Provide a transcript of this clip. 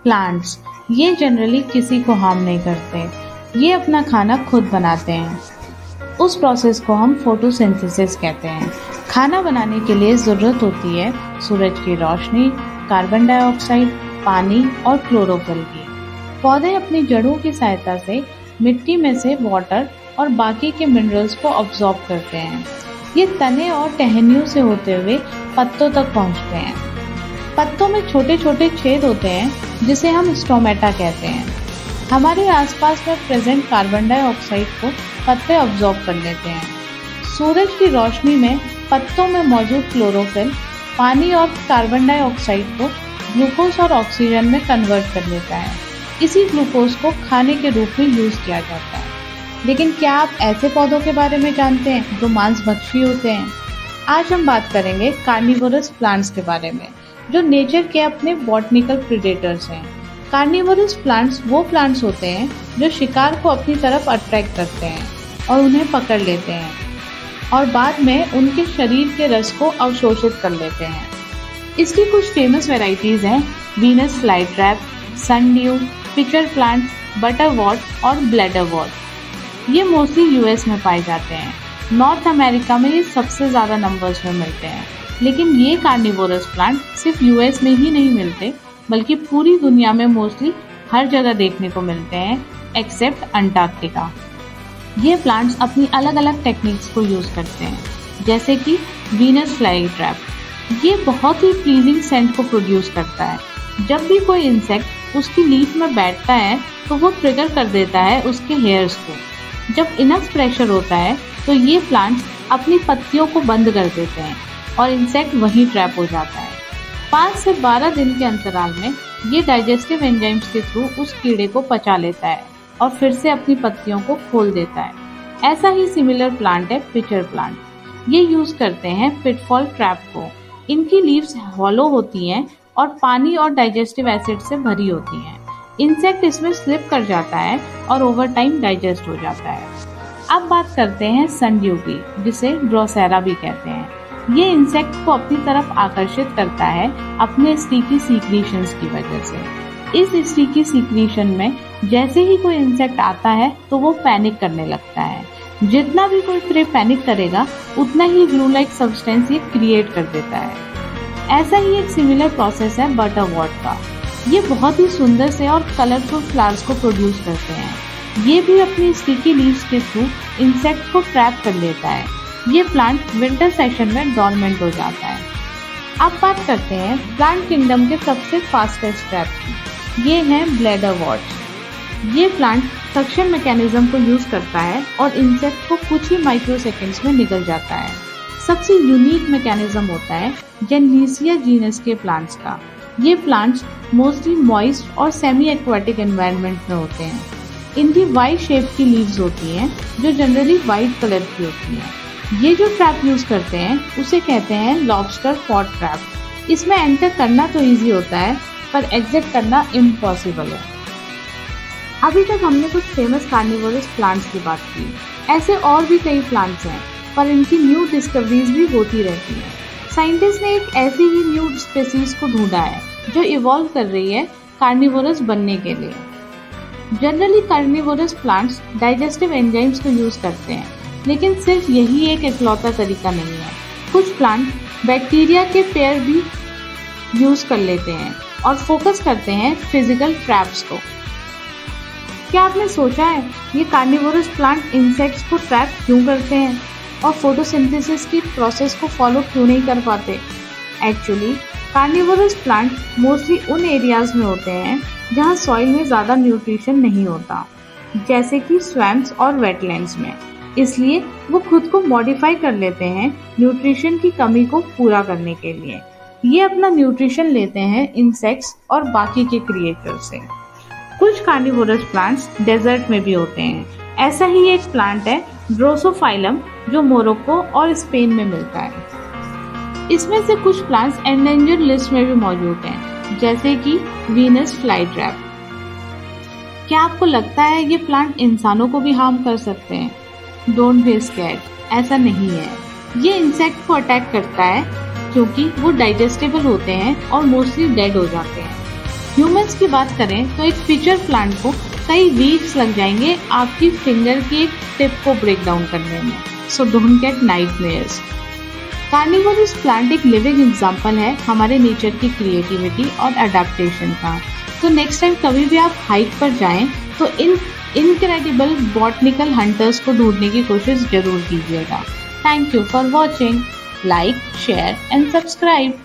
Plants ये generally किसी को हार्म नहीं करते। ये अपना खाना खुद बनाते हैं। उस प्रोसेस को हम फोटोसिंथेसिस कहते हैं। खाना बनाने के लिए ज़रूरत होती है सूरज की रोशनी, कार्बन डाइऑक्साइड, पानी और क्लोरोफिल की। पौधे अपनी जड़ों की सहायता से मिट्टी में से वाटर और बाकी के मिनरल्स को अब्सॉर्ब करते हैं। ये तने और टहनियों से होते हुए पत्तों तक पहुंचते हैं। पत्तों में छोटे छोटे छेद होते हैं जिसे हम स्टोमेटा कहते हैं। हमारे आसपास में प्रेजेंट कार्बन डाइऑक्साइड को पत्ते अब्सॉर्ब कर लेते हैं। सूरज की रोशनी में पत्तों में मौजूद क्लोरोफिल पानी और कार्बन डाइऑक्साइड को ग्लूकोज और ऑक्सीजन में कन्वर्ट कर लेता है। इसी ग्लूकोज को खाने के रूप में यूज किया जाता है। लेकिन क्या आप ऐसे पौधों के बारे में जानते हैं जो मांसभक्षी होते हैं? आज हम बात करेंगे कार्निवोरस प्लांट्स के बारे में, जो नेचर के अपने बॉटनिकल प्रेडेटर्स हैं। कार्निवोरस प्लांट्स वो प्लांट्स होते हैं जो शिकार को अपनी तरफ अट्रैक्ट करते हैं और उन्हें पकड़ लेते हैं और बाद में उनके शरीर के रस को अवशोषित कर लेते हैं। इसकी कुछ फेमस वैरायटीज हैं Venus flytrap, sundew, pitcher plant, butterwort और ब्लैडरवॉर्ट। ये मोस्टली यूएस में पाए जाते हैं। नॉर्थ अमेरिका में ये सबसे ज़्यादा नंबर्स में मिलते हैं। लेकिन ये कार्निवोरस प्लांट सिर्फ यूएस में ही नहीं मिलते, बल्कि पूरी दुनिया में मोस्टली हर जगह देखने को मिलते हैं एक्सेप्ट अंटार्कटिका। ये प्लांट्स अपनी अलग अलग टेक्निक्स को यूज़ करते हैं, जैसे कि वीनस फ्लाईट्रैप। ये बहुत ही प्लीजिंग सेंट को प्रोड्यूस करता है। जब भी कोई इंसेक्ट उसकी लीफ में बैठता है तो वो ट्रिगर कर देता है उसके हेयर्स को। जब इनफ प्रेशर होता है तो ये प्लांट्स अपनी पत्तियों को बंद कर देते हैं और इंसेक्ट वहीं ट्रैप हो जाता है। 5 से 12 दिन के अंतराल में ये डाइजेस्टिव एंजाइम्स के थ्रू उस कीड़े को पचा लेता है और फिर से अपनी पत्तियों को खोल देता है। ऐसा ही सिमिलर प्लांट है पिचर प्लांट। ये यूज करते हैं पिटफॉल ट्रैप को। इनकी लीव्स हॉलो होती हैं और पानी और डाइजेस्टिव एसिड से भरी होती हैं। इंसेक्ट इसमें स्लिप कर जाता है और ओवर टाइम डाइजेस्ट हो जाता है। अब बात करते हैं सनड्यू की, जिसे ड्रोसेरा भी कहते हैं। ये इंसेक्ट को अपनी तरफ आकर्षित करता है अपने स्टिकी सीक्रीशंस की वजह से। इस स्टिकी सीक्रीशन में जैसे ही कोई इंसेक्ट आता है तो वो पैनिक करने लगता है। जितना भी कोई प्रे पैनिक करेगा उतना ही ग्लू लाइक सब्सटेंस ये क्रिएट कर देता है। ऐसा ही एक सिमिलर प्रोसेस है बटरवॉर्ट का। ये बहुत ही सुंदर से और कलरफुल फ्लावर्स को प्रोड्यूस करते हैं। ये भी अपनी स्टिकी लीव्स के थ्रू इंसेक्ट को ट्रैप कर लेता है। ये प्लांट विंटर सेशन में डॉर्मेंट हो जाता है। अब बात करते हैं प्लांट किंगडम के सबसे फास्टेस्ट ट्रैप की। ये हैं ब्लैडरवॉर्ट्स। ये प्लांट सक्शन मैकेनिज्म को यूज करता है और इंसेक्ट को कुछ ही माइक्रो सेकेंड्स में निगल जाता है। सबसे यूनिक मैकेनिज्म होता है जेनलीसिया जीनस के प्लांट्स का। ये प्लांट्स मोस्टली मॉइस्ट और सेमी एक्वाटिक एनवायरनमेंट में होते हैं। इनकी वाइट शेप की लीव्स होती हैं जो जनरली वाइट कलर की होती हैं। ये जो ट्रैप यूज करते हैं उसे कहते हैं लॉबस्टर पॉट ट्रैप। इसमें एंटर करना तो इजी होता है पर एग्जिट करना इम्पॉसिबल है। अभी तक हमने कुछ फेमस कार्निवोरस प्लांट्स की बात की। ऐसे और भी कई प्लांट्स हैं पर इनकी न्यू डिस्कवरीज भी होती रहती हैं। साइंटिस्ट ने एक ऐसी ही न्यू स्पीसीज को ढूंढा है जो इवॉल्व कर रही है कार्निवोरस बनने के लिए। Generally carnivorous plants digestive enzymes को यूज करते हैं, लेकिन सिर्फ यही एक इकलौता तरीका नहीं है। कुछ प्लांट बैक्टीरिया के पेयर भी यूज कर लेते हैं और फोकस करते हैं फिजिकल ट्रैप्स को। क्या आपने सोचा है ये कार्निवोरस प्लांट इंसेक्ट्स को ट्रैप क्यों करते हैं और फोटोसिंथेसिस की प्रोसेस को फॉलो क्यों नहीं कर पाते? एक्चुअली कार्निवोरस प्लांट मोस्टली उन एरियाज में होते हैं जहां सॉइल में ज़्यादा न्यूट्रिशन नहीं होता, जैसे कि स्वैम्प्स और वेटलैंड्स में। इसलिए वो खुद को मॉडिफाई कर लेते हैं न्यूट्रिशन की कमी को पूरा करने के लिए। ये अपना न्यूट्रिशन लेते हैं इंसेक्ट्स और बाकी के क्रिएचर से। कुछ कार्निवोरस प्लांट्स डेजर्ट में भी होते हैं। ऐसा ही एक प्लांट है ड्रोसोफाइलम जो मोरक्को और स्पेन में मिलता है। इसमें से कुछ प्लांट्स एंडेंजर्ड लिस्ट में भी मौजूद हैं, जैसे कि वीनस फ्लाईट्रैप। क्या आपको लगता है ये प्लांट इंसानों को भी हार्म कर सकते हैं? डोंट बी स्कैर्ड, ऐसा नहीं है। ये इंसेक्ट को अटैक करता है क्योंकि वो डाइजेस्टेबल होते हैं और मोस्टली डेड हो जाते हैं। ह्यूमंस की बात करें तो एक फीचर प्लांट को कई वीक्स लग जाएंगे आपकी फिंगर की एक टिप को ब्रेक डाउन करने में, so don't get nightmares. Carnivorous plant एक लिविंग एग्जाम्पल है हमारे नेचर की क्रिएटिविटी और अडेप्टेशन का। तो नेक्स्ट टाइम कभी भी आप हाइक पर जाएं तो इन इनक्रेडिबल बॉटनिकल हंटर्स को ढूंढने की कोशिश जरूर कीजिएगा। Thank you for watching. Like, share and subscribe.